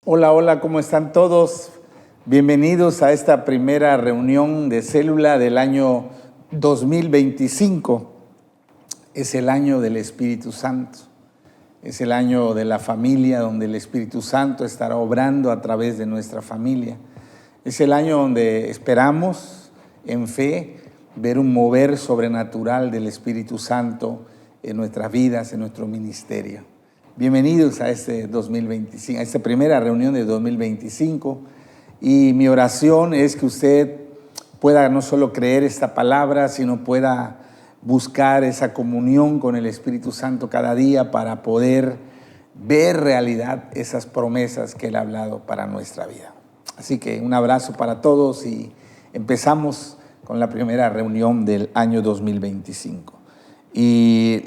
Hola, hola, ¿cómo están todos? Bienvenidos a esta primera reunión de célula del año 2025. Es el año del Espíritu Santo. Es el año de la familia donde el Espíritu Santo estará obrando a través de nuestra familia. Es el año donde esperamos en fe ver un mover sobrenatural del Espíritu Santo en nuestras vidas, en nuestro ministerio. Bienvenidos a este 2025, a esta primera reunión de 2025. Y mi oración es que usted pueda no solo creer esta palabra, sino pueda buscar esa comunión con el Espíritu Santo cada día para poder ver realidad esas promesas que Él ha hablado para nuestra vida. Así que un abrazo para todos y empezamos con la primera reunión del año 2025. Y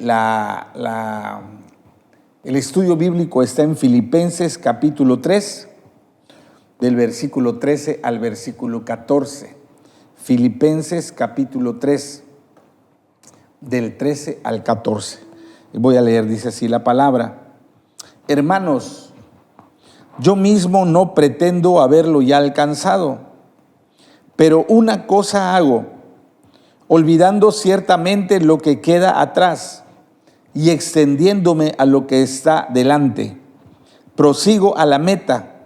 el estudio bíblico está en Filipenses capítulo 3, del versículo 13 al versículo 14. Filipenses capítulo 3, del 13 al 14. Voy a leer, dice así la palabra. Hermanos, yo mismo no pretendo haberlo ya alcanzado, pero una cosa hago, olvidando ciertamente lo que queda atrás y extendiéndome a lo que está delante. Prosigo a la meta,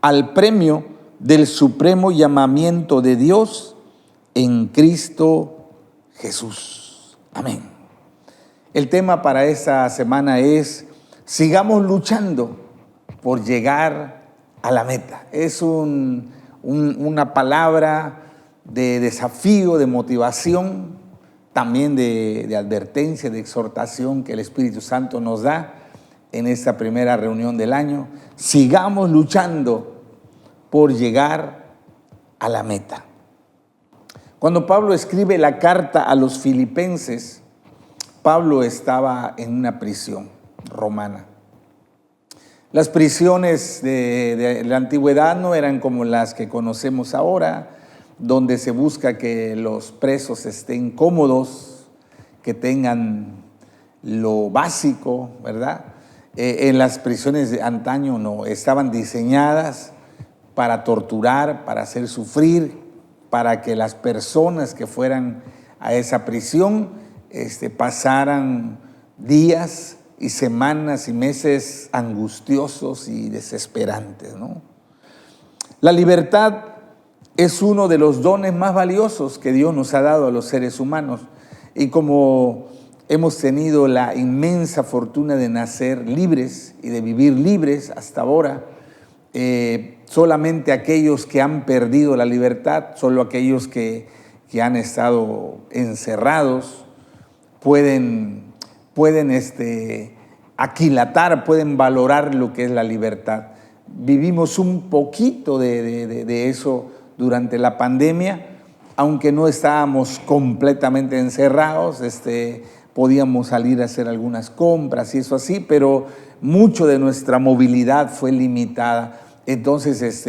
al premio del supremo llamamiento de Dios en Cristo Jesús. Amén. El tema para esta semana es: sigamos luchando por llegar a la meta. Es una palabra de desafío, de motivación, también de advertencia, de exhortación que el Espíritu Santo nos da en esta primera reunión del año. Sigamos luchando por llegar a la meta. Cuando Pablo escribe la carta a los filipenses, Pablo estaba en una prisión romana. Las prisiones de la antigüedad no eran como las que conocemos ahora, donde se busca que los presos estén cómodos, que tengan lo básico, ¿verdad? En las prisiones de antaño no, estaban diseñadas para torturar, para hacer sufrir, para que las personas que fueran a esa prisión pasaran días y semanas y meses angustiosos y desesperantes, ¿no? La libertad es uno de los dones más valiosos que Dios nos ha dado a los seres humanos. Y como hemos tenido la inmensa fortuna de nacer libres y de vivir libres hasta ahora, solamente aquellos que han perdido la libertad, solo aquellos que han estado encerrados, pueden aquilatar, pueden valorar lo que es la libertad. Vivimos un poquito de eso durante la pandemia, aunque no estábamos completamente encerrados, podíamos salir a hacer algunas compras y eso así, pero mucho de nuestra movilidad fue limitada. Entonces,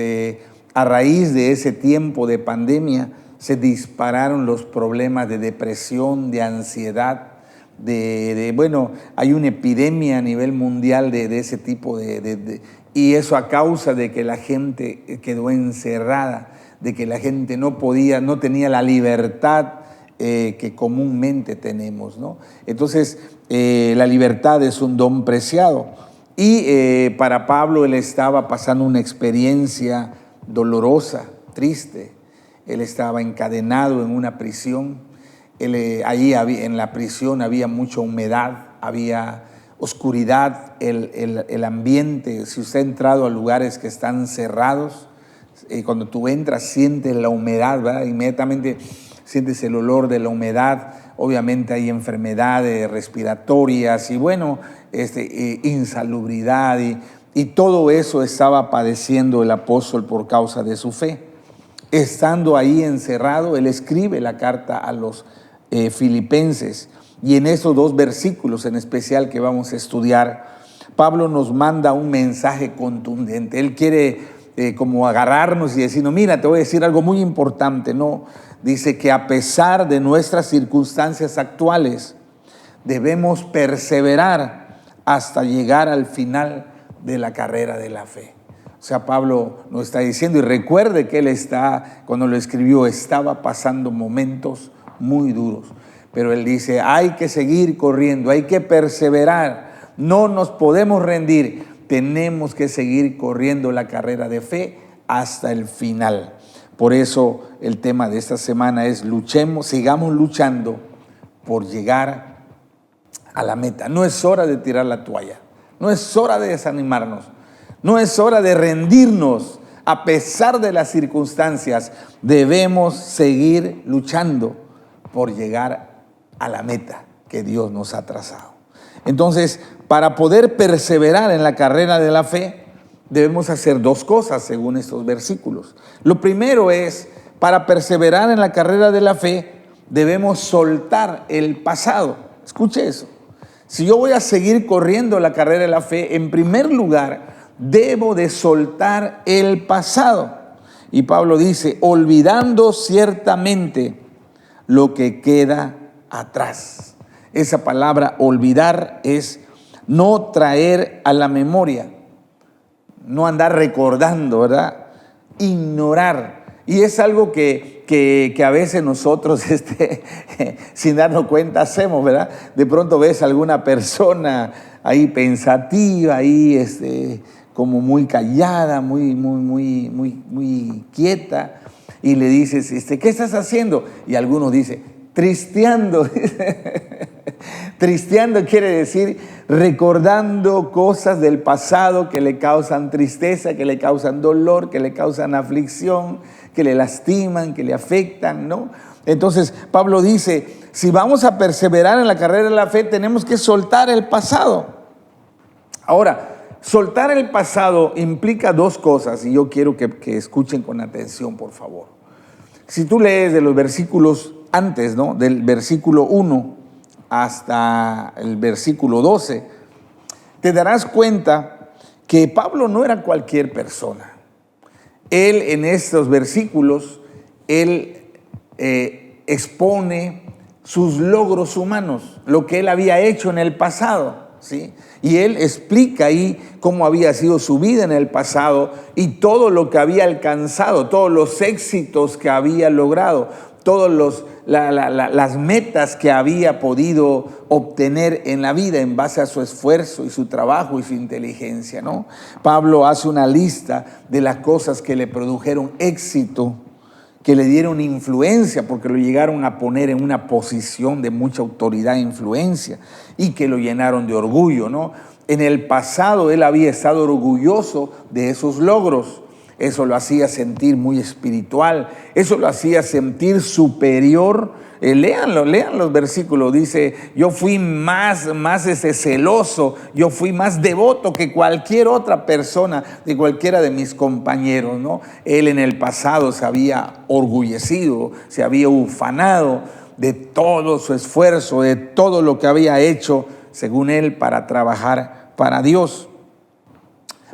a raíz de ese tiempo de pandemia, se dispararon los problemas de depresión, de ansiedad, hay una epidemia a nivel mundial de ese tipo y eso a causa de que la gente quedó encerrada, de que la gente no tenía la libertad que comúnmente tenemos, ¿no? Entonces, la libertad es un don preciado. Y para Pablo, él estaba pasando una experiencia dolorosa, triste. Él estaba encadenado en una prisión. Allí en la prisión había mucha humedad, había oscuridad, el ambiente. Si usted ha entrado a lugares que están cerrados, cuando tú entras sientes la humedad, ¿verdad? Inmediatamente sientes el olor de la humedad. Obviamente hay enfermedades respiratorias y insalubridad y todo eso estaba padeciendo el apóstol por causa de su fe. Estando ahí encerrado, él escribe la carta a los filipenses, y en esos dos versículos en especial que vamos a estudiar, Pablo nos manda un mensaje contundente. Él quiere como agarrarnos y decirnos: mira, te voy a decir algo muy importante, ¿no? Dice que a pesar de nuestras circunstancias actuales, debemos perseverar hasta llegar al final de la carrera de la fe. O sea, Pablo nos está diciendo, y recuerde que él cuando lo escribió, estaba pasando momentos muy duros. Pero él dice, hay que seguir corriendo, hay que perseverar, no nos podemos rendir, tenemos que seguir corriendo la carrera de fe hasta el final. Por eso el tema de esta semana es sigamos luchando por llegar a la meta. No es hora de tirar la toalla, no es hora de desanimarnos, no es hora de rendirnos. A pesar de las circunstancias, debemos seguir luchando por llegar a la meta que Dios nos ha trazado. Entonces, para poder perseverar en la carrera de la fe, debemos hacer dos cosas según estos versículos. Lo primero es, para perseverar en la carrera de la fe, debemos soltar el pasado. Escuche eso. Si yo voy a seguir corriendo la carrera de la fe, en primer lugar, debo de soltar el pasado. Y Pablo dice, olvidando ciertamente lo que queda atrás. Esa palabra olvidar es no traer a la memoria, no andar recordando, ¿verdad? Ignorar. Y es algo que a veces nosotros, sin darnos cuenta, hacemos, ¿verdad? De pronto ves a alguna persona ahí pensativa, ahí como muy callada, muy quieta, y le dices, ¿qué estás haciendo? Y algunos dicen, tristeando. Tristeando quiere decir recordando cosas del pasado que le causan tristeza, que le causan dolor, que le causan aflicción, que le lastiman, que le afectan, ¿no? Entonces Pablo dice, si vamos a perseverar en la carrera de la fe, tenemos que soltar el pasado. Ahora, soltar el pasado implica dos cosas, y yo quiero que escuchen con atención, por favor. Si tú lees de los versículos antes, ¿no? Del versículo 1 hasta el versículo 12, te darás cuenta que Pablo no era cualquier persona. Él en estos versículos, expone sus logros humanos, lo que él había hecho en el pasado, ¿sí? Y él explica ahí cómo había sido su vida en el pasado y todo lo que había alcanzado, todos los éxitos que había logrado, todas las metas que había podido obtener en la vida en base a su esfuerzo y su trabajo y su inteligencia, ¿no? Pablo hace una lista de las cosas que le produjeron éxito, que le dieron influencia, porque lo llegaron a poner en una posición de mucha autoridad e influencia, y que lo llenaron de orgullo, ¿no? En el pasado él había estado orgulloso de esos logros. Eso lo hacía sentir muy espiritual, eso lo hacía sentir superior. Lean los versículos, dice, yo fui más celoso, yo fui más devoto que cualquier otra persona, de cualquiera de mis compañeros, ¿no? Él en el pasado se había orgullecido, se había ufanado de todo su esfuerzo, de todo lo que había hecho, según él, para trabajar para Dios.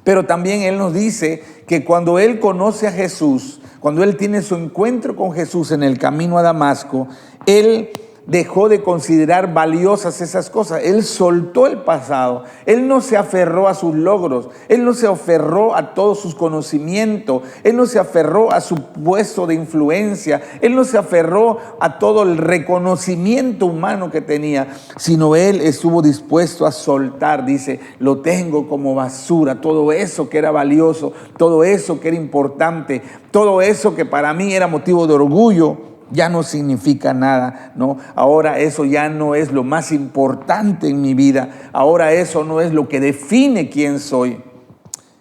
Pero también él nos dice que cuando él conoce a Jesús, cuando él tiene su encuentro con Jesús en el camino a Damasco, él dejó de considerar valiosas esas cosas. Él soltó el pasado. Él no se aferró a sus logros. Él no se aferró a todos sus conocimientos. Él no se aferró a su puesto de influencia. Él no se aferró a todo el reconocimiento humano que tenía, sino él estuvo dispuesto a soltar. Dice, lo tengo como basura. Todo eso que era valioso, todo eso que era importante, todo eso que para mí era motivo de orgullo, ya no significa nada, ¿no? Ahora eso ya no es lo más importante en mi vida. Ahora eso no es lo que define quién soy.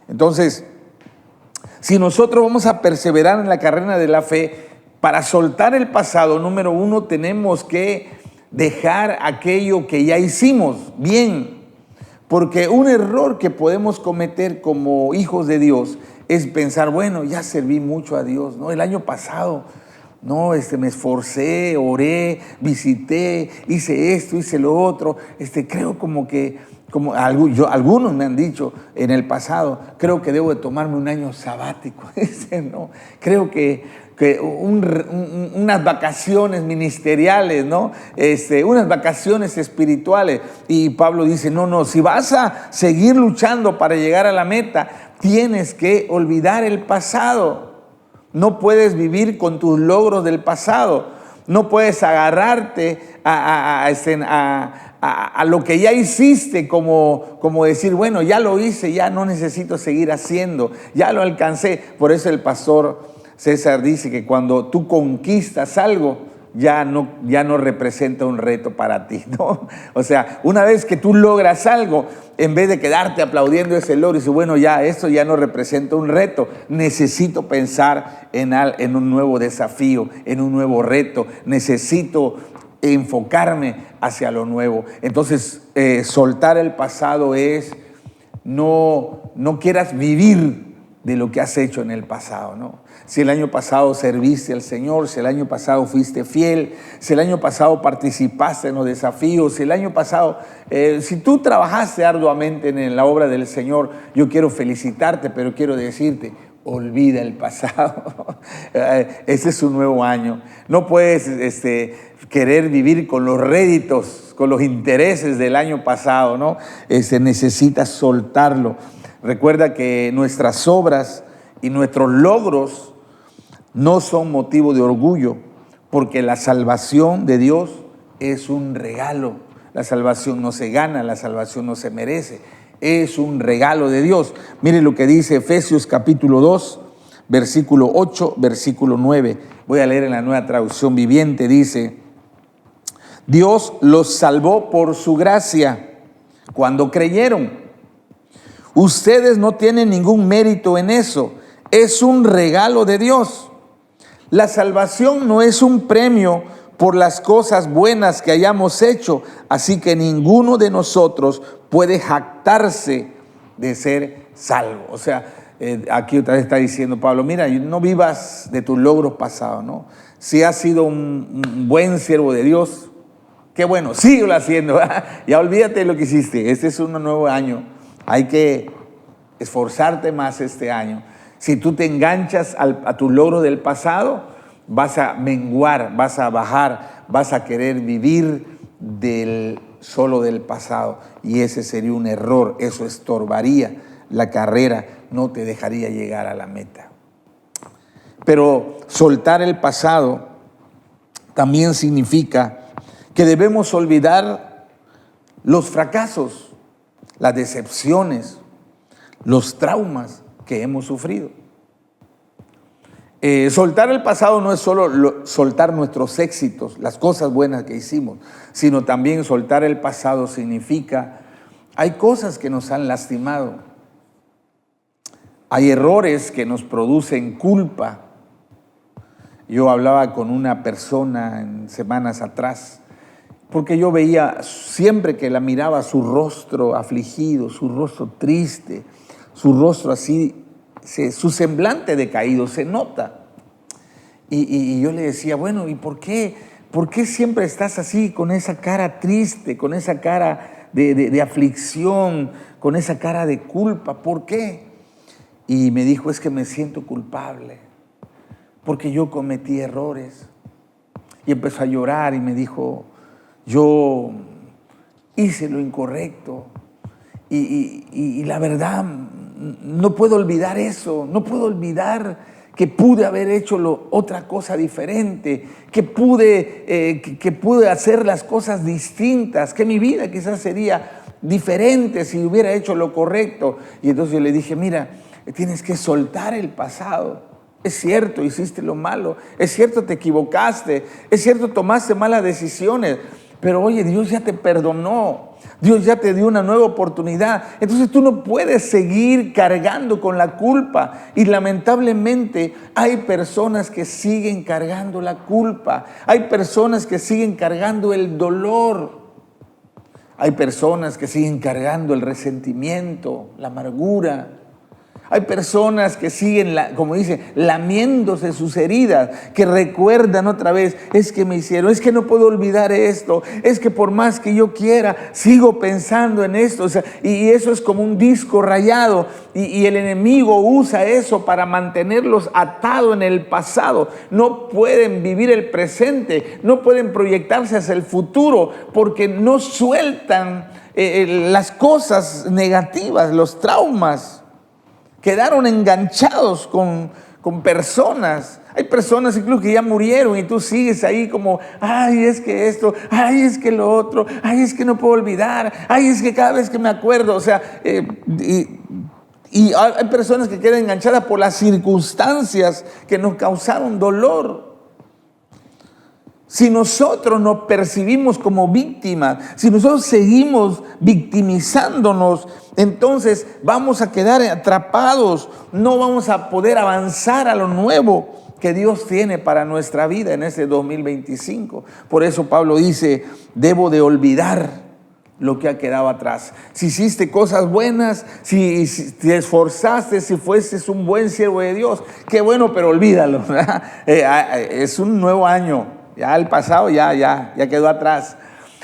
Entonces, si nosotros vamos a perseverar en la carrera de la fe, para soltar el pasado, número uno, tenemos que dejar aquello que ya hicimos bien. Porque un error que podemos cometer como hijos de Dios es pensar, bueno, ya serví mucho a Dios, ¿no? El año pasado, no, me esforcé, oré, visité, hice esto, hice lo otro. Creo algunos me han dicho en el pasado, creo que debo de tomarme un año sabático. No, creo que unas vacaciones ministeriales, ¿no? Unas vacaciones espirituales. Y Pablo dice, no, si vas a seguir luchando para llegar a la meta, tienes que olvidar el pasado. No puedes vivir con tus logros del pasado. No puedes agarrarte a lo que ya hiciste, como decir, bueno, ya lo hice, ya no necesito seguir haciendo, ya lo alcancé. Por eso el pastor César dice que cuando tú conquistas algo, ya no representa un reto para ti, ¿no? O sea, una vez que tú logras algo, en vez de quedarte aplaudiendo ese logro y decir, bueno, ya esto ya no representa un reto, necesito pensar en un nuevo desafío, en un nuevo reto, necesito enfocarme hacia lo nuevo. Entonces, soltar el pasado es no quieras vivir de lo que has hecho en el pasado, ¿no? Si el año pasado serviste al Señor, si el año pasado fuiste fiel, si el año pasado participaste en los desafíos, si el año pasado, si tú trabajaste arduamente en la obra del Señor, yo quiero felicitarte, pero quiero decirte, olvida el pasado. Ese es un nuevo año. No puedes querer vivir con los réditos, con los intereses del año pasado, ¿no? Necesitas soltarlo. Recuerda que nuestras obras y nuestros logros no son motivo de orgullo, porque la salvación de Dios es un regalo. La salvación no se gana, la salvación no se merece, es un regalo de Dios. Mire lo que dice Efesios capítulo 2, versículo 8, versículo 9. Voy a leer en la Nueva Traducción Viviente, dice: Dios los salvó por su gracia cuando creyeron. Ustedes no tienen ningún mérito en eso, es un regalo de Dios. La salvación no es un premio por las cosas buenas que hayamos hecho, así que ninguno de nosotros puede jactarse de ser salvo. O sea, aquí otra vez está diciendo Pablo, mira, no vivas de tus logros pasados, ¿no? Si has sido un buen siervo de Dios, qué bueno, síguelo haciendo. Ya olvídate de lo que hiciste. Este es un nuevo año. Hay que esforzarte más este año. Si tú te enganchas a tus logros del pasado, vas a menguar, vas a bajar, vas a querer vivir solo del pasado. Y ese sería un error, eso estorbaría la carrera, no te dejaría llegar a la meta. Pero soltar el pasado también significa que debemos olvidar los fracasos, las decepciones, los traumas que hemos sufrido. Soltar el pasado no es solo soltar nuestros éxitos, las cosas buenas que hicimos, sino también soltar el pasado significa, hay cosas que nos han lastimado, hay errores que nos producen culpa. Yo hablaba con una persona en semanas atrás, porque yo veía siempre que la miraba su rostro afligido, su rostro triste, su rostro así, su semblante decaído, se nota. Y yo le decía, bueno, ¿y por qué siempre estás así, con esa cara triste, con esa cara de aflicción, con esa cara de culpa? ¿Por qué? Y me dijo, es que me siento culpable, porque yo cometí errores. Y empezó a llorar y me dijo, yo hice lo incorrecto y la verdad no puedo olvidar eso, no puedo olvidar que pude haber hecho otra cosa diferente, que pude hacer las cosas distintas, que mi vida quizás sería diferente si hubiera hecho lo correcto. Y entonces yo le dije, mira, tienes que soltar el pasado. Es cierto, hiciste lo malo, es cierto, te equivocaste, es cierto, tomaste malas decisiones, pero oye, Dios ya te perdonó, Dios ya te dio una nueva oportunidad. Entonces tú no puedes seguir cargando con la culpa. Y lamentablemente hay personas que siguen cargando la culpa, hay personas que siguen cargando el dolor, hay personas que siguen cargando el resentimiento, la amargura. Hay personas que siguen, como dice, lamiéndose sus heridas, que recuerdan otra vez, es que me hicieron, es que no puedo olvidar esto, es que por más que yo quiera, sigo pensando en esto. O sea, y eso es como un disco rayado, y el enemigo usa eso para mantenerlos atados en el pasado. No pueden vivir el presente, no pueden proyectarse hacia el futuro, porque no sueltan las cosas negativas, los traumas quedaron enganchados con personas. Hay personas incluso que ya murieron y tú sigues ahí como, ay, es que esto, ay, es que lo otro, ay, es que no puedo olvidar, ay, es que cada vez que me acuerdo, o sea, y hay personas que quedan enganchadas por las circunstancias que nos causaron dolor. Si nosotros nos percibimos como víctimas, si nosotros seguimos victimizándonos, entonces vamos a quedar atrapados, no vamos a poder avanzar a lo nuevo que Dios tiene para nuestra vida en este 2025. Por eso Pablo dice, debo de olvidar lo que ha quedado atrás. Si hiciste cosas buenas, si te esforzaste, si fueses un buen siervo de Dios, qué bueno, pero olvídalo, ¿verdad? Es un nuevo año, ya el pasado ya quedó atrás.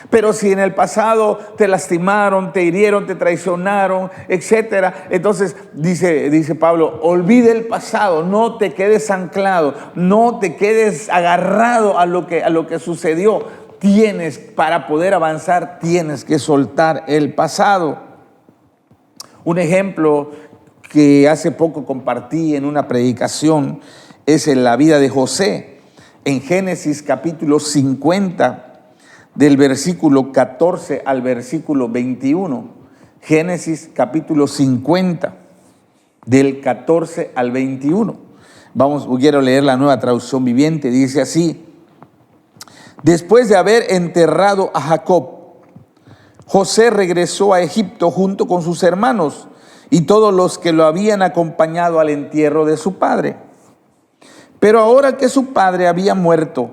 Pero si en el pasado te lastimaron, te hirieron, te traicionaron, etcétera, entonces dice Pablo, olvide el pasado, no te quedes anclado, no te quedes agarrado a lo que sucedió. Para poder avanzar, tienes que soltar el pasado. Un ejemplo que hace poco compartí en una predicación es en la vida de José. En Génesis capítulo 50, del versículo 14 al versículo 21. Génesis capítulo 50, del 14 al 21. Quiero leer la Nueva Traducción Viviente. Dice así: después de haber enterrado a Jacob, José regresó a Egipto junto con sus hermanos y todos los que lo habían acompañado al entierro de su padre. Pero ahora que su padre había muerto,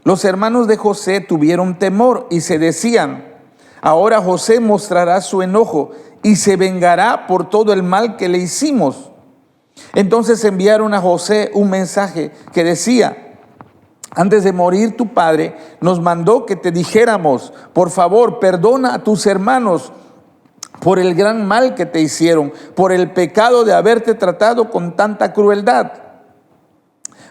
los hermanos de José tuvieron temor y se decían, ahora José mostrará su enojo y se vengará por todo el mal que le hicimos. Entonces enviaron a José un mensaje que decía, antes de morir tu padre nos mandó que te dijéramos, por favor, perdona a tus hermanos por el gran mal que te hicieron, por el pecado de haberte tratado con tanta crueldad.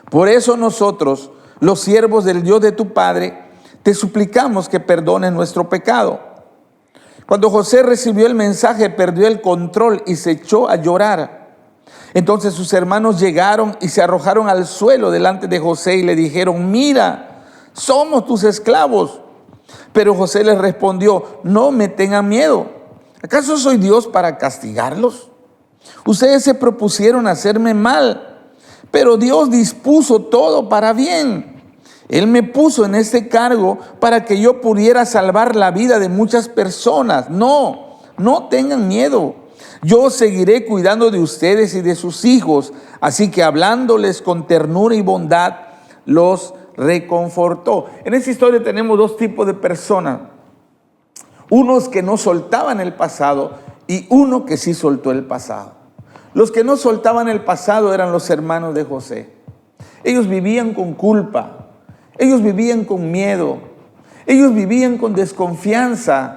Por eso nosotros, los siervos del Dios de tu padre, te suplicamos que perdones nuestro pecado. Cuando José recibió el mensaje, perdió el control y se echó a llorar. Entonces sus hermanos llegaron y se arrojaron al suelo delante de José y le dijeron, mira, somos tus esclavos. Pero José les respondió, no me tengan miedo. ¿Acaso soy Dios para castigarlos? Ustedes se propusieron hacerme mal, pero Dios dispuso todo para bien. Él me puso en este cargo para que yo pudiera salvar la vida de muchas personas. No tengan miedo. Yo seguiré cuidando de ustedes y de sus hijos. Así que hablándoles con ternura y bondad, los reconfortó. En esta historia tenemos dos tipos de personas. Unos que no soltaban el pasado y uno que sí soltó el pasado. Los que no soltaban el pasado eran los hermanos de José. Ellos vivían con culpa, ellos vivían con miedo, ellos vivían con desconfianza.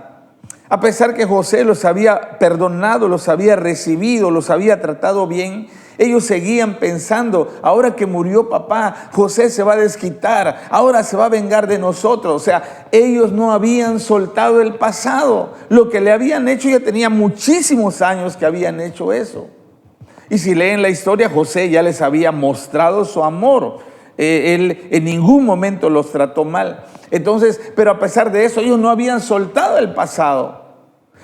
A pesar que José los había perdonado, los había recibido, los había tratado bien, ellos seguían pensando, ahora que murió papá, José se va a desquitar, ahora se va a vengar de nosotros. O sea, ellos no habían soltado el pasado. Lo que le habían hecho, ya tenía muchísimos años que habían hecho eso. Y si leen la historia, José ya les había mostrado su amor. Él en ningún momento los trató mal. Entonces, pero a pesar de eso, ellos no habían soltado el pasado.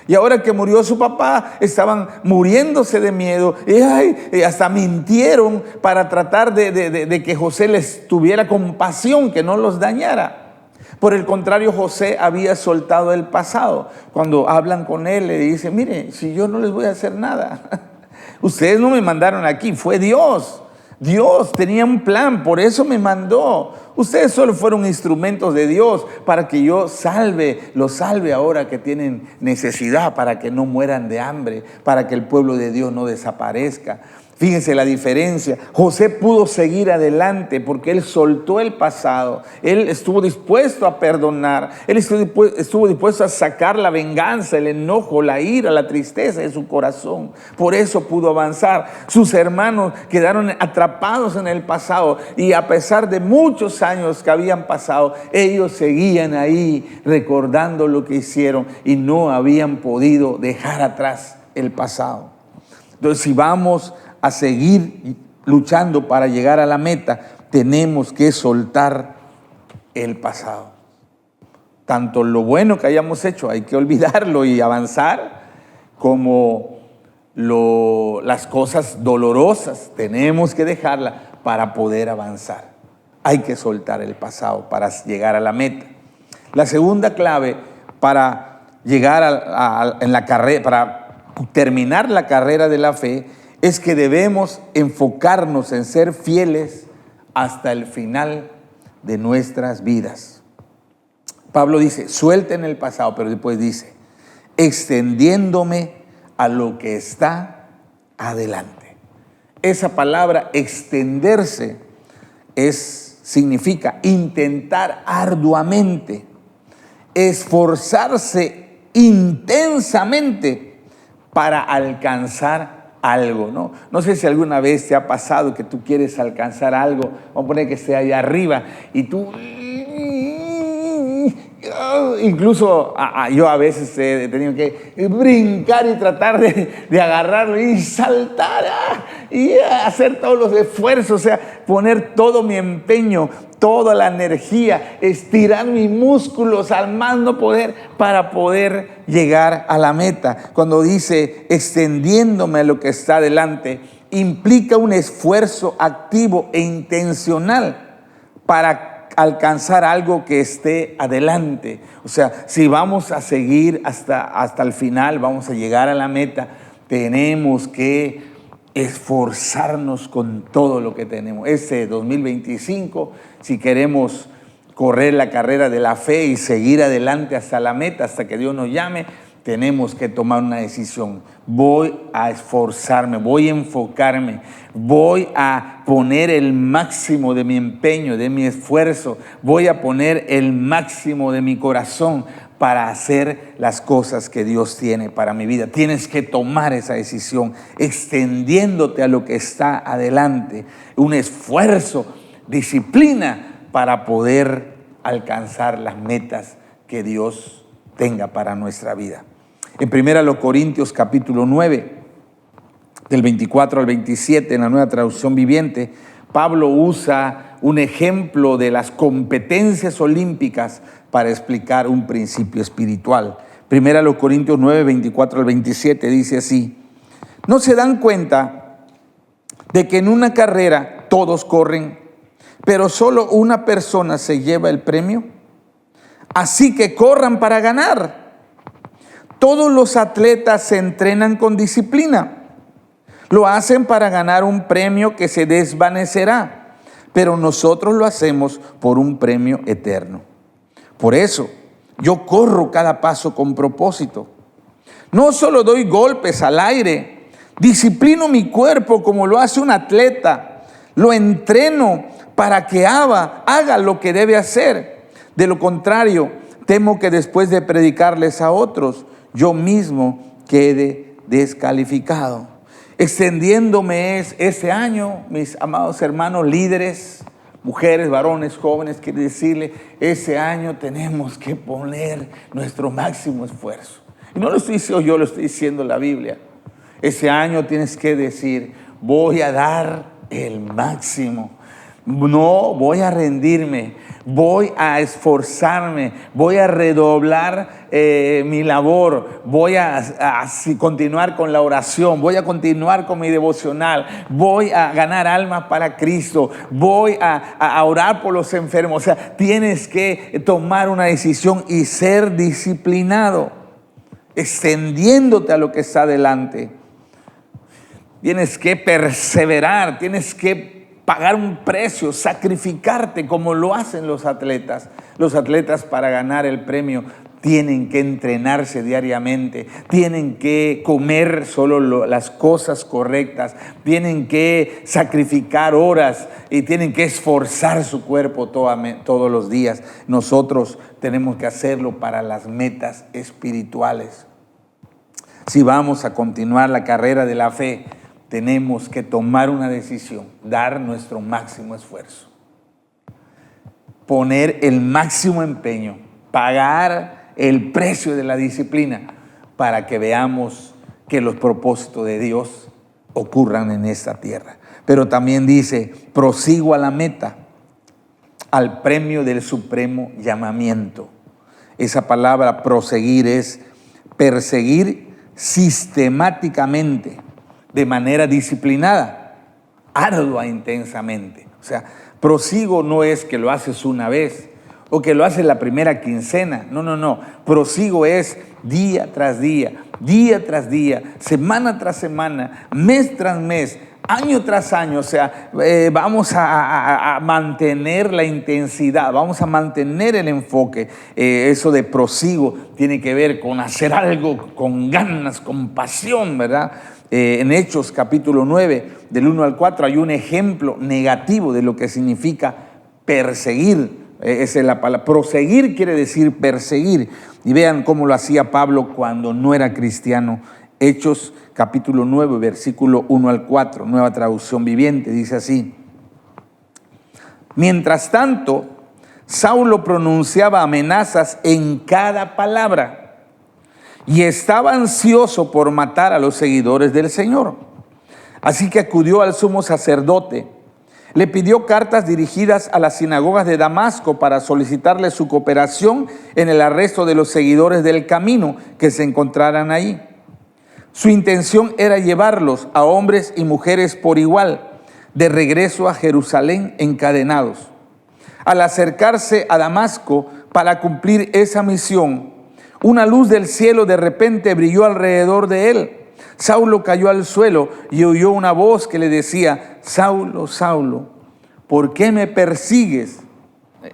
Y ahora que murió su papá, estaban muriéndose de miedo. Y hasta mintieron para tratar de que José les tuviera compasión, que no los dañara. Por el contrario, José había soltado el pasado. Cuando hablan con él, le dicen, mire, si yo no les voy a hacer nada. Ustedes no me mandaron aquí, fue Dios. Dios tenía un plan, por eso me mandó. Ustedes solo fueron instrumentos de Dios para que yo los salve ahora que tienen necesidad, para que no mueran de hambre, para que el pueblo de Dios no desaparezca. Fíjense la diferencia. José pudo seguir adelante porque él soltó el pasado. Él estuvo dispuesto a perdonar. Él estuvo dispuesto a sacar la venganza, el enojo, la ira, la tristeza de su corazón. Por eso pudo avanzar. Sus hermanos quedaron atrapados en el pasado y a pesar de muchos años que habían pasado, ellos seguían ahí recordando lo que hicieron y no habían podido dejar atrás el pasado. Entonces, si vamos a seguir luchando para llegar a la meta, tenemos que soltar el pasado. Tanto lo bueno que hayamos hecho hay que olvidarlo y avanzar, como las cosas dolorosas tenemos que dejarlas para poder avanzar. Hay que soltar el pasado para llegar a la meta. La segunda clave para llegar en la carrera, para terminar la carrera de la fe, es que debemos enfocarnos en ser fieles hasta el final de nuestras vidas. Pablo dice, suelten el pasado, pero después dice, extendiéndome a lo que está adelante. Esa palabra extenderse significa intentar arduamente, esforzarse intensamente para alcanzar algo, ¿no? No sé si alguna vez te ha pasado que tú quieres alcanzar algo, vamos a poner que esté allá arriba, y tú, incluso yo a veces he tenido que brincar y tratar de agarrarlo y saltar y hacer todos los esfuerzos, o sea, poner todo mi empeño, toda la energía, estirar mis músculos al más no poder para poder llegar a la meta. Cuando dice extendiéndome a lo que está adelante, implica un esfuerzo activo e intencional para alcanzar algo que esté adelante. O sea, si vamos a seguir hasta el final, vamos a llegar a la meta, tenemos que esforzarnos con todo lo que tenemos. Este 2025, si queremos correr la carrera de la fe y seguir adelante hasta la meta, hasta que Dios nos llame, tenemos que tomar una decisión. Voy a esforzarme, voy a enfocarme, voy a poner el máximo de mi empeño, de mi esfuerzo, voy a poner el máximo de mi corazón para hacer las cosas que Dios tiene para mi vida. Tienes que tomar esa decisión, extendiéndote a lo que está adelante, un esfuerzo, disciplina para poder alcanzar las metas que Dios tenga para nuestra vida. En 1 Corintios capítulo 9, del 24 al 27, en la Nueva Traducción Viviente, Pablo usa un ejemplo de las competencias olímpicas para explicar un principio espiritual. 1 Corintios 9, 24 al 27 dice así: ¿no se dan cuenta de que en una carrera todos corren, pero solo una persona se lleva el premio? Así que corran para ganar. Todos los atletas se entrenan con disciplina. Lo hacen para ganar un premio que se desvanecerá, pero nosotros lo hacemos por un premio eterno. Por eso, yo corro cada paso con propósito. No solo doy golpes al aire, disciplino mi cuerpo como lo hace un atleta. Lo entreno para que haga lo que debe hacer. De lo contrario, temo que después de predicarles a otros, yo mismo quede descalificado. Extendiéndome este año, mis amados hermanos líderes, mujeres, varones, jóvenes, quiero decirle, ese año tenemos que poner nuestro máximo esfuerzo. Y no lo estoy diciendo yo, lo estoy diciendo la Biblia. Ese año tienes que decir, voy a dar el máximo. No voy a rendirme, voy a esforzarme, voy a redoblar mi labor, voy a continuar con la oración, voy a continuar con mi devocional, voy a ganar almas para Cristo, voy a orar por los enfermos. O sea, tienes que tomar una decisión y ser disciplinado, extendiéndote a lo que está adelante. Tienes que perseverar, tienes que pagar un precio, sacrificarte como lo hacen los atletas. Los atletas, para ganar el premio, tienen que entrenarse diariamente, tienen que comer solo las cosas correctas, tienen que sacrificar horas y tienen que esforzar su cuerpo todos los días. Nosotros tenemos que hacerlo para las metas espirituales. Si vamos a continuar la carrera de la fe, tenemos que tomar una decisión, dar nuestro máximo esfuerzo, poner el máximo empeño, pagar el precio de la disciplina para que veamos que los propósitos de Dios ocurran en esta tierra. Pero también dice, prosigo a la meta, al premio del supremo llamamiento. Esa palabra proseguir es perseguir sistemáticamente, de manera disciplinada, ardua, intensamente. O sea, prosigo no es que lo haces una vez o que lo haces la primera quincena. No. Prosigo es día tras día, semana tras semana, mes tras mes, año tras año. O sea, vamos a mantener la intensidad, vamos a mantener el enfoque. Eso de prosigo tiene que ver con hacer algo con ganas, con pasión, ¿verdad? En Hechos capítulo 9, del 1 al 4, hay un ejemplo negativo de lo que significa perseguir. Esa es la palabra. Proseguir quiere decir perseguir. Y vean cómo lo hacía Pablo cuando no era cristiano. Hechos capítulo 9, versículo 1 al 4, nueva traducción viviente, dice así: mientras tanto, Saulo pronunciaba amenazas en cada palabra y estaba ansioso por matar a los seguidores del Señor. Así que acudió al sumo sacerdote, le pidió cartas dirigidas a las sinagogas de Damasco para solicitarle su cooperación en el arresto de los seguidores del camino que se encontraran ahí. Su intención era llevarlos a hombres y mujeres por igual, de regreso a Jerusalén encadenados. Al acercarse a Damasco para cumplir esa misión, una luz del cielo de repente brilló alrededor de él. Saulo cayó al suelo y oyó una voz que le decía: Saulo, Saulo, ¿por qué me persigues?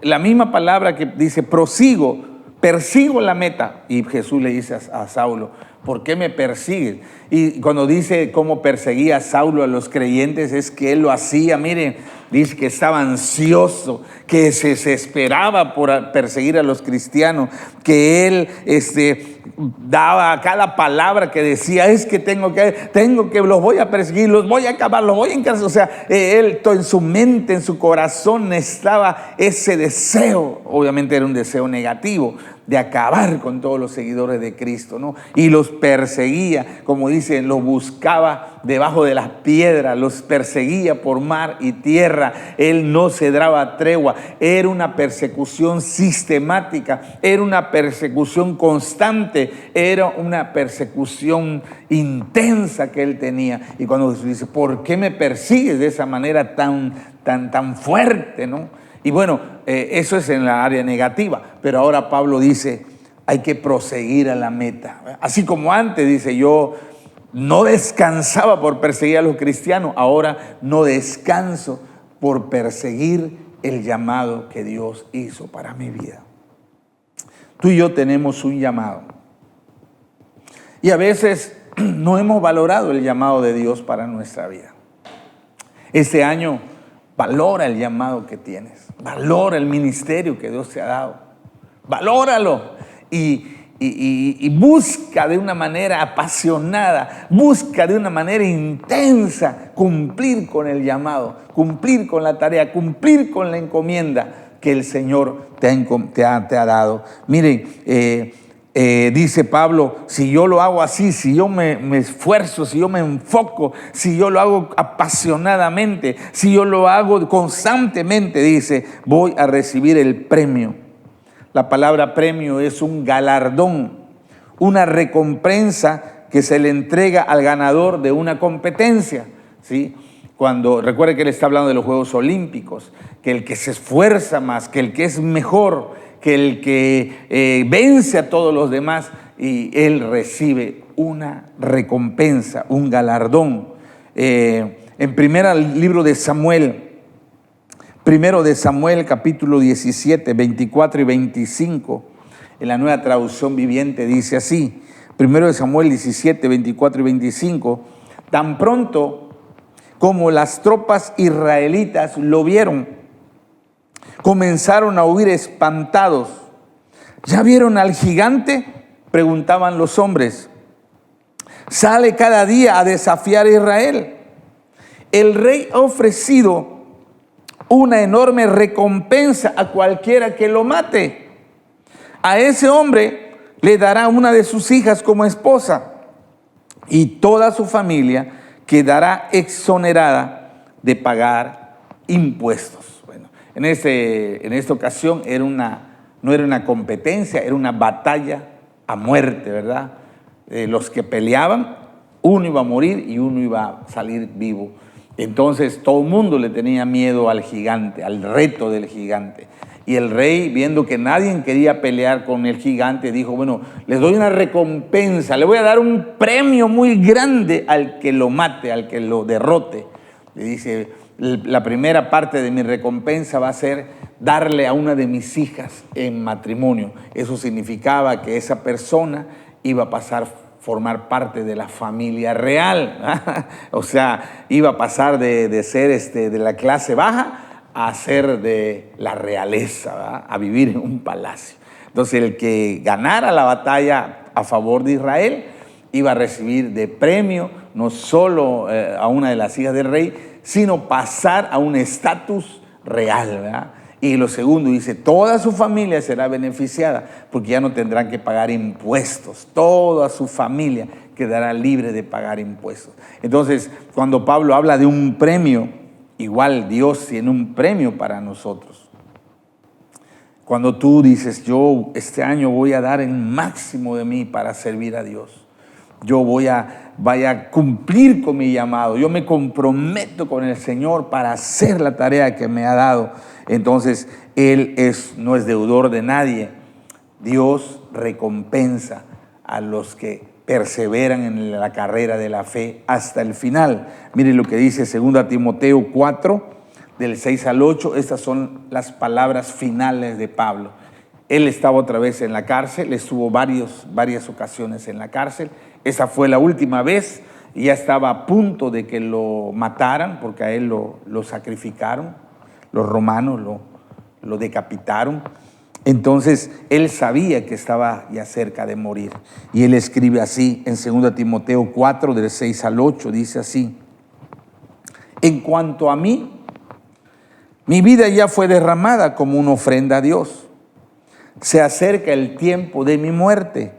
La misma palabra que dice prosigo, persigo la meta. Y Jesús le dice a Saulo: ¿por qué me persigues? Y cuando dice cómo perseguía a Saulo a los creyentes, es que él lo hacía, miren, dice que estaba ansioso, que se esperaba por perseguir a los cristianos, que él daba cada palabra que decía: es que tengo que, los voy a perseguir, los voy a acabar, los voy a encarcelar. O sea, él en su mente, en su corazón estaba ese deseo, obviamente era un deseo negativo, de acabar con todos los seguidores de Cristo, ¿no? Y los perseguía, como dice, los buscaba debajo de las piedras, los perseguía por mar y tierra. Él no se daba tregua. Era una persecución sistemática, era una persecución constante, era una persecución intensa que él tenía. Y cuando Jesús dice: ¿por qué me persigues de esa manera tan fuerte, ¿no? Y bueno, eso es en la área negativa, pero ahora Pablo dice: hay que proseguir a la meta. Así como antes, dice, yo no descansaba por perseguir a los cristianos, ahora no descanso por perseguir el llamado que Dios hizo para mi vida. Tú y yo tenemos un llamado. Y a veces no hemos valorado el llamado de Dios para nuestra vida. Este año valora el llamado que tienes. Valora el ministerio que Dios te ha dado. Valóralo y busca de una manera apasionada, busca de una manera intensa cumplir con el llamado, cumplir con la tarea, cumplir con la encomienda que el Señor te ha dado. Miren, dice Pablo: si yo lo hago así, si yo me esfuerzo, si yo me enfoco, si yo lo hago apasionadamente, si yo lo hago constantemente, dice, voy a recibir el premio. La palabra premio es un galardón, una recompensa que se le entrega al ganador de una competencia, ¿sí? Recuerde que él está hablando de los Juegos Olímpicos, que el que se esfuerza más, que el que es mejor, que el que vence a todos los demás, y él recibe una recompensa, un galardón. En primero de Samuel capítulo 17, 24 y 25, en la nueva traducción viviente dice así: primero de Samuel 17, 24 y 25, tan pronto como las tropas israelitas lo vieron, comenzaron a huir espantados. ¿Ya vieron al gigante?, preguntaban los hombres. Sale cada día a desafiar a Israel. El rey ha ofrecido una enorme recompensa a cualquiera que lo mate. A ese hombre le dará una de sus hijas como esposa, y toda su familia quedará exonerada de pagar impuestos. Bueno, en esta ocasión no era una competencia, era una batalla a muerte, ¿verdad? Los que peleaban, uno iba a morir y uno iba a salir vivo. Entonces todo el mundo le tenía miedo al gigante, al reto del gigante. Y el rey, viendo que nadie quería pelear con el gigante, dijo, bueno, les doy una recompensa, le voy a dar un premio muy grande al que lo mate, al que lo derrote. Le dice, la primera parte de mi recompensa va a ser darle a una de mis hijas en matrimonio. Eso significaba que esa persona iba a formar parte de la familia real. O sea, iba a pasar de ser de la clase baja a ser de la realeza, ¿verdad? A vivir en un palacio. Entonces el que ganara la batalla a favor de Israel iba a recibir de premio no solo a una de las hijas del rey, sino pasar a un estatus real, ¿verdad? Y lo segundo dice, toda su familia será beneficiada porque ya no tendrán que pagar impuestos. Toda su familia quedará libre de pagar impuestos. Entonces, cuando Pablo habla de un premio, igual Dios tiene un premio para nosotros. Cuando tú dices, yo este año voy a dar el máximo de mí para servir a Dios. Yo voy a cumplir con mi llamado. Yo me comprometo con el Señor para hacer la tarea que me ha dado. Entonces, Él no es deudor de nadie. Dios recompensa a los que perseveran en la carrera de la fe hasta el final. Mire lo que dice 2 Timoteo 4, del 6 al 8. Estas son las palabras finales de Pablo. Él estaba otra vez en la cárcel, estuvo varias ocasiones en la cárcel. Esa fue la última vez y ya estaba a punto de que lo mataran, porque a él lo sacrificaron, los romanos lo decapitaron. Entonces él sabía que estaba ya cerca de morir. Y él escribe así en 2 Timoteo 4, del 6 al 8, dice así: en cuanto a mí, mi vida ya fue derramada como una ofrenda a Dios. Se acerca el tiempo de mi muerte.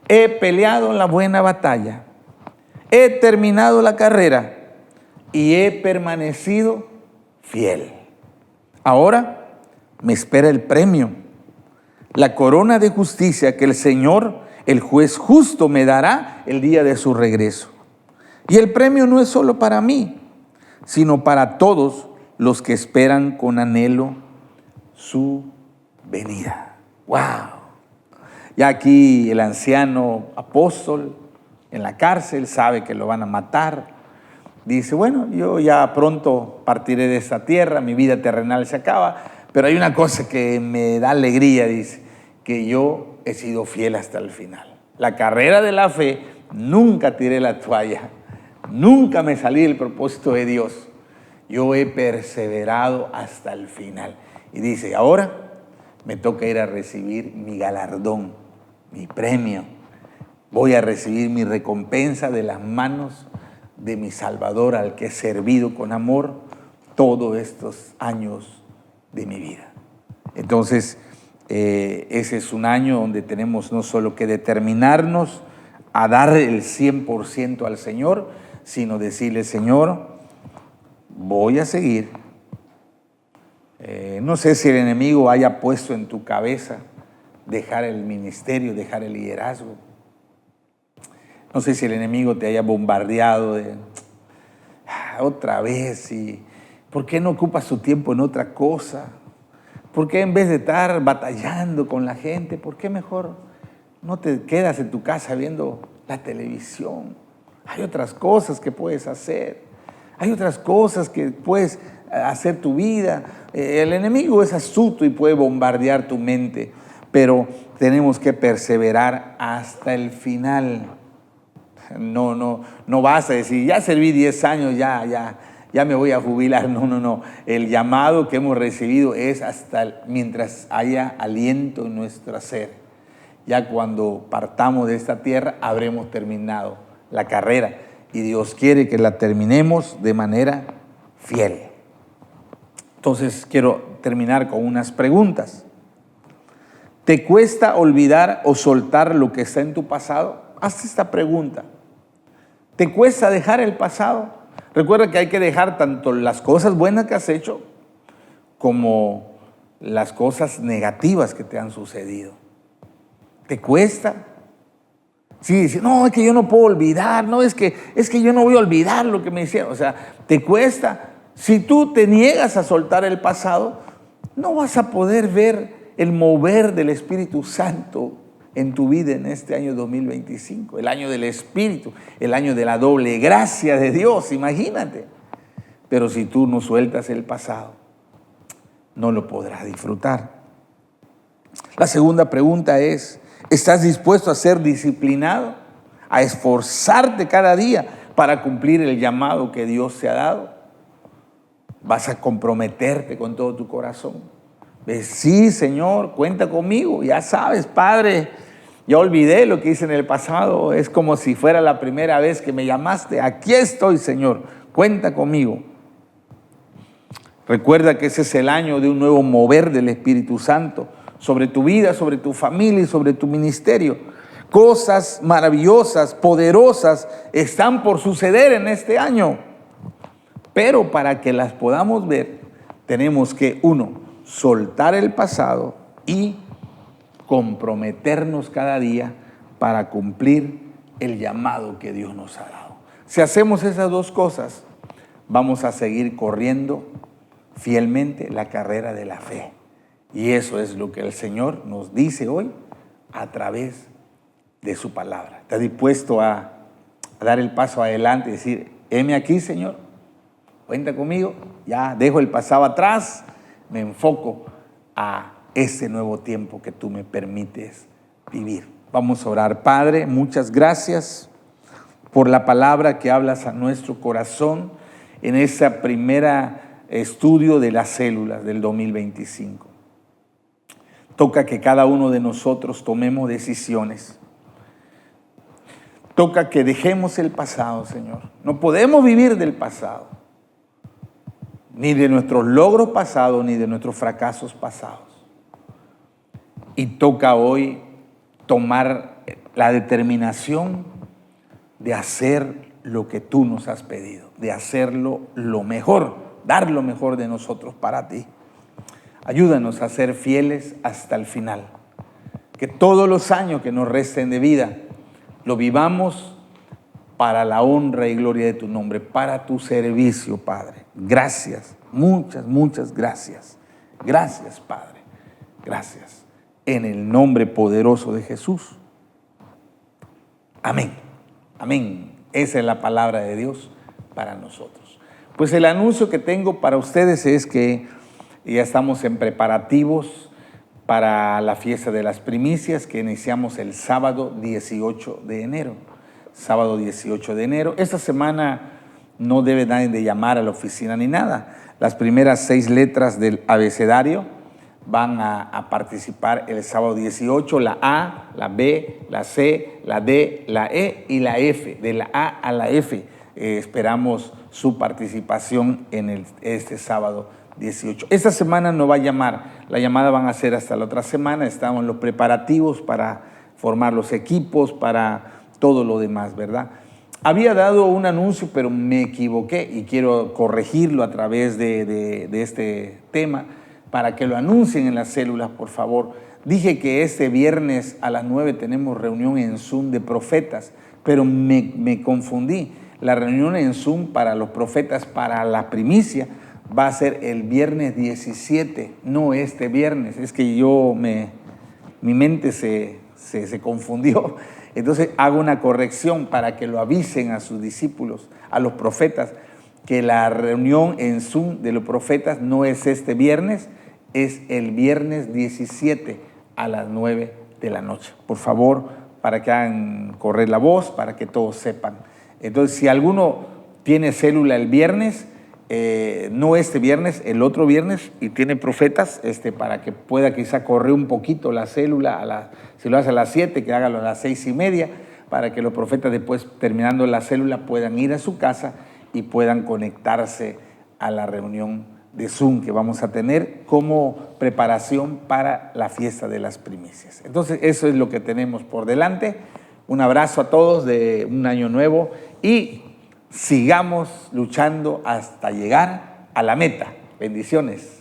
He peleado la buena batalla. He terminado la carrera y he permanecido fiel. Ahora me espera el premio, la corona de justicia que el Señor, el juez justo, me dará el día de su regreso. Y el premio no es solo para mí, sino para todos los que esperan con anhelo su venida. ¡Wow! Ya aquí el anciano apóstol en la cárcel sabe que lo van a matar. Dice, bueno, yo ya pronto partiré de esta tierra, mi vida terrenal se acaba, pero hay una cosa que me da alegría, dice, que yo he sido fiel hasta el final. La carrera de la fe, nunca tiré la toalla, nunca me salí del propósito de Dios. Yo he perseverado hasta el final. Y dice, ahora me toca ir a recibir mi galardón, mi premio. Voy a recibir mi recompensa de las manos de mi Salvador, al que he servido con amor todos estos años de mi vida. Entonces, ese es un año donde tenemos no solo que determinarnos a dar el 100% al Señor, sino decirle, Señor, voy a seguir. No sé si el enemigo haya puesto en tu cabeza dejar el ministerio, dejar el liderazgo. No sé si el enemigo te haya bombardeado de otra vez y ¿por qué no ocupas tu tiempo en otra cosa? ¿Por qué en vez de estar batallando con la gente, por qué mejor no te quedas en tu casa viendo la televisión? Hay otras cosas que puedes hacer. Hay otras cosas que puedes hacer tu vida. El enemigo es astuto y puede bombardear tu mente, pero tenemos que perseverar hasta el final. No basta decir, ya serví 10 años, ya me voy a jubilar. No. El llamado que hemos recibido es hasta mientras haya aliento en nuestro ser. Ya cuando partamos de esta tierra habremos terminado la carrera y Dios quiere que la terminemos de manera fiel. Entonces quiero terminar con unas preguntas. ¿Te cuesta olvidar o soltar lo que está en tu pasado? Haz esta pregunta. ¿Te cuesta dejar el pasado? Recuerda que hay que dejar tanto las cosas buenas que has hecho como las cosas negativas que te han sucedido. ¿Te cuesta? Sí, dice, no, es que yo no puedo olvidar, no, es que yo no voy a olvidar lo que me hicieron. O sea, ¿te cuesta? Si tú te niegas a soltar el pasado, no vas a poder ver el mover del Espíritu Santo en tu vida en este año 2025, el año del Espíritu, el año de la doble gracia de Dios, imagínate. Pero si tú no sueltas el pasado, no lo podrás disfrutar. La segunda pregunta es, ¿estás dispuesto a ser disciplinado, a esforzarte cada día para cumplir el llamado que Dios te ha dado? ¿Vas a comprometerte con todo tu corazón? Sí, Señor, cuenta conmigo. Ya sabes, Padre, ya olvidé lo que hice en el pasado. Es como si fuera la primera vez que me llamaste. Aquí estoy, Señor, cuenta conmigo. Recuerda que ese es el año de un nuevo mover del Espíritu Santo sobre tu vida, sobre tu familia y sobre tu ministerio. Cosas maravillosas, poderosas están por suceder en este año. Pero para que las podamos ver, tenemos que, uno, soltar el pasado y comprometernos cada día para cumplir el llamado que Dios nos ha dado. Si hacemos esas dos cosas, vamos a seguir corriendo fielmente la carrera de la fe. Y eso es lo que el Señor nos dice hoy a través de su palabra. ¿Estás dispuesto a dar el paso adelante y decir, heme aquí, Señor? Cuenta conmigo, ya dejo el pasado atrás, me enfoco a ese nuevo tiempo que tú me permites vivir. Vamos a orar. Padre, muchas gracias por la palabra que hablas a nuestro corazón en esa primera estudio de las células del 2025. Toca que cada uno de nosotros tomemos decisiones. Toca que dejemos el pasado, Señor. No podemos vivir del pasado, ni de nuestros logros pasados, ni de nuestros fracasos pasados. Y toca hoy tomar la determinación de hacer lo que tú nos has pedido, de hacerlo lo mejor, dar lo mejor de nosotros para ti. Ayúdanos a ser fieles hasta el final. Que todos los años que nos resten de vida lo vivamos para la honra y gloria de tu nombre, para tu servicio, Padre. Gracias, muchas, muchas gracias. Gracias, Padre. Gracias. En el nombre poderoso de Jesús. Amén. Amén. Esa es la palabra de Dios para nosotros. Pues el anuncio que tengo para ustedes es que ya estamos en preparativos para la fiesta de las primicias que iniciamos el sábado 18 de enero. Sábado 18 de enero. Esta semana no debe nadie de llamar a la oficina ni nada. Las primeras 6 letras del abecedario van a participar el sábado 18, la A, la B, la C, la D, la E y la F. De la A a la F esperamos su participación en este sábado 18. Esta semana no va a llamar, la llamada van a ser hasta la otra semana. Estamos en los preparativos para formar los equipos, para todo lo demás, ¿verdad? Había dado un anuncio, pero me equivoqué y quiero corregirlo a través de este tema para que lo anuncien en las células, por favor. Dije que este viernes a las 9 tenemos reunión en Zoom de profetas, pero me confundí. La reunión en Zoom para los profetas, para la primicia, va a ser el viernes 17, no este viernes. Es que mi mente se confundió. Entonces hago una corrección para que lo avisen a sus discípulos, a los profetas, que la reunión en Zoom de los profetas no es este viernes, es el viernes 17 a las 9 de la noche. Por favor, para que hagan correr la voz, para que todos sepan. Entonces, si alguno tiene célula el viernes, no este viernes, el otro viernes, y tiene profetas, para que pueda quizá correr un poquito la célula, si lo hace a las 7, que hágalo a las 6:30, para que los profetas después, terminando la célula, puedan ir a su casa y puedan conectarse a la reunión de Zoom que vamos a tener como preparación para la fiesta de las primicias. Entonces, eso es lo que tenemos por delante. Un abrazo a todos de un año nuevo y sigamos luchando hasta llegar a la meta. Bendiciones.